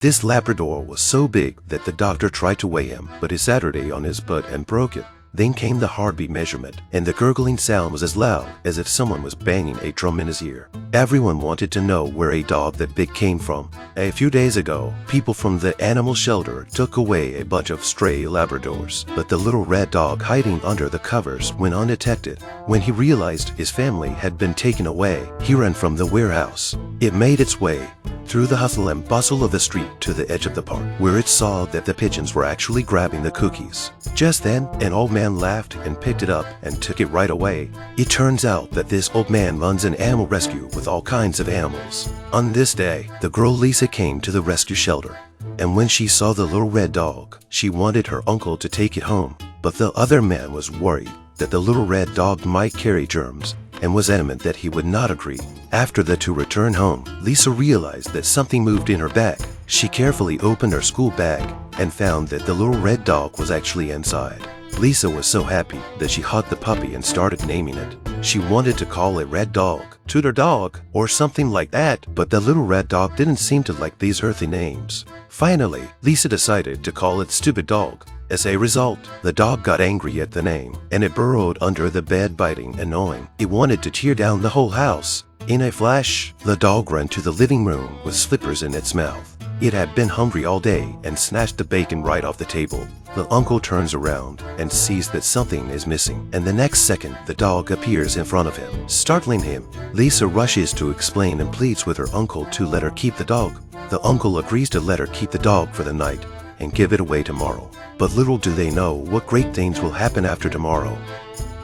This Labrador was so big that the doctor tried to weigh him, but he Saturday on his butt and broke it. Then came the heartbeat measurement, and the gurgling sound was as loud as if someone was banging a drum in his ear. Everyone wanted to know where a dog that big came from. A few days ago, people from the animal shelter took away a bunch of stray Labradors, but the little red dog hiding under the covers went undetected. When he realized his family had been taken away, he ran from the warehouse. It made its way through the hustle and bustle of the street to the edge of the park, where it saw that the pigeons were actually grabbing the cookies. Just then, an old man laughed and picked it up and took it right away. It turns out that this old man runs an animal rescue with all kinds of animals. On this day, the girl Lisa came to the rescue shelter, and when she saw the little red dog, she wanted her uncle to take it home. But the other man was worried that the little red dog might carry germs and was adamant that he would not agree. After the two returned home, Lisa realized that something moved in her bag. She carefully opened her school bag and found that the little red dog was actually inside. Lisa was so happy that she hugged the puppy and started naming it. She wanted to call it Red Dog, Tudor Dog, or something like that, but the little red dog didn't seem to like these earthy names. Finally, Lisa decided to call it Stupid Dog. As a result, the dog got angry at the name, and it burrowed under the bed biting and gnawing. It wanted to tear down the whole house. In a flash, the dog ran to the living room with slippers in its mouth. It had been hungry all day and snatched the bacon right off the table. The uncle turns around and sees that something is missing, and the next second, the dog appears in front of him, startling him. Lisa rushes to explain and pleads with her uncle to let her keep the dog. The uncle agrees to let her keep the dog for the night and give it away tomorrow. But little do they know what great things will happen after tomorrow.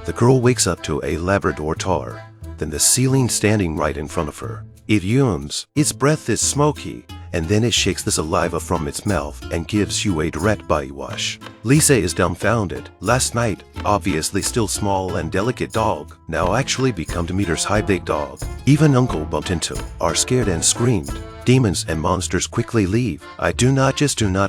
The girl wakes up to a Labrador taller than the ceiling standing right in front of her. It yawns, its breath is smoky, and then it shakes the saliva from its mouth and gives you a direct body wash. Lisa is dumbfounded. Last night, obviously still small and delicate dog, now actually become 2 meters high big dog. Even uncle bumped into, are scared and screamed. Demons and monsters quickly leave. I do not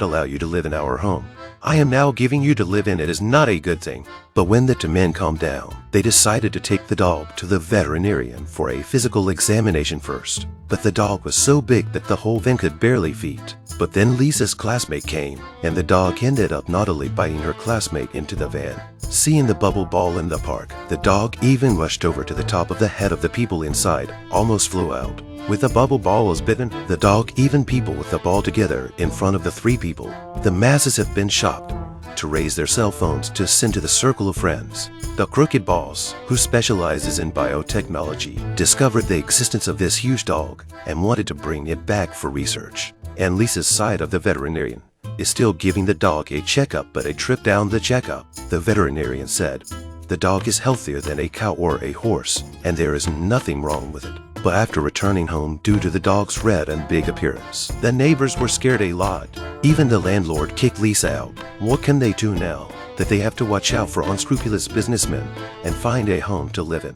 allow you to live in our home. I am now giving you to live in it is not a good thing. But when the two men calmed down, they decided to take the dog to the veterinarian for a physical examination first. But the dog was so big that the whole van could barely fit. But then Lisa's classmate came, and the dog ended up naughtily biting her classmate into the van. Seeing the bubble ball in the park, the dog even rushed over to the top of the head of the people inside, almost flew out. With the bubble ball was bitten, the dog even people with the ball together in front of the 3 people. The masses have been shocked to raise their cell phones to send to the circle of friends. The crooked boss, who specializes in biotechnology, discovered the existence of this huge dog and wanted to bring it back for research. And Lisa's side of the veterinarian is still giving the dog a checkup, but a trip down the checkup, the veterinarian said, the dog is healthier than a cow or a horse, and there is nothing wrong with it. But after returning home due to the dog's red and big appearance, the neighbors were scared a lot. Even the landlord kicked Lisa out. What can they do now that they have to watch out for unscrupulous businessmen and find a home to live in?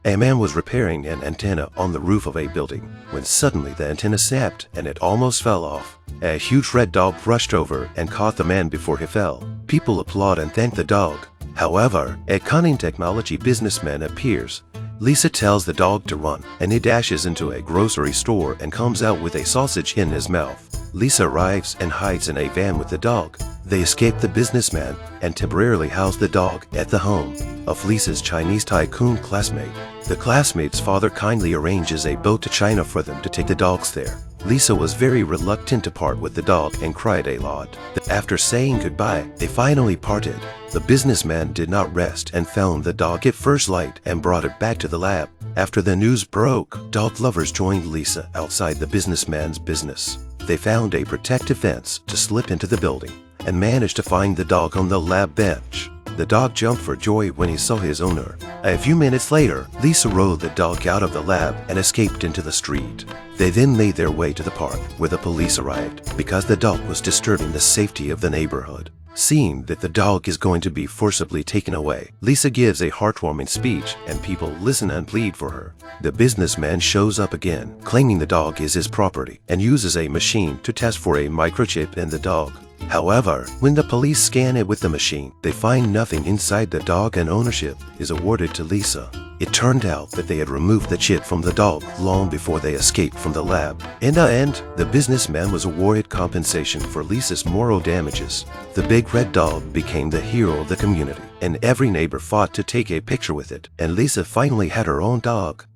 A man was repairing an antenna on the roof of a building when suddenly the antenna snapped and it almost fell off. A huge red dog rushed over and caught the man before he fell. People applaud and thank the dog. However, a cunning technology businessman appears. Lisa tells the dog to run, and he dashes into a grocery store and comes out with a sausage in his mouth. Lisa arrives and hides in a van with the dog. They escape the businessman and temporarily house the dog at the home of Lisa's Chinese tycoon classmate. The classmate's father kindly arranges a boat to China for them to take the dogs there. Lisa was very reluctant to part with the dog and cried a lot. After saying goodbye, they finally parted. The businessman did not rest and found the dog at first light and brought it back to the lab. After the news broke, dog lovers joined Lisa outside the businessman's business. They found a protective fence to slip into the building and managed to find the dog on the lab bench. The dog jumped for joy when he saw his owner. A few minutes later, Lisa rode the dog out of the lab and escaped into the street. They then made their way to the park where the police arrived because the dog was disturbing the safety of the neighborhood. Seeing that the dog is going to be forcibly taken away, Lisa gives a heartwarming speech and people listen and plead for her. The businessman shows up again, claiming the dog is his property, and uses a machine to test for a microchip in the dog. However, when the police scan it with the machine, they find nothing inside the dog and ownership is awarded to Lisa. It turned out that they had removed the chip from the dog long before they escaped from the lab. In the end, the businessman was awarded compensation for Lisa's moral damages. The big red dog became the hero of the community, and every neighbor fought to take a picture with it, and Lisa finally had her own dog.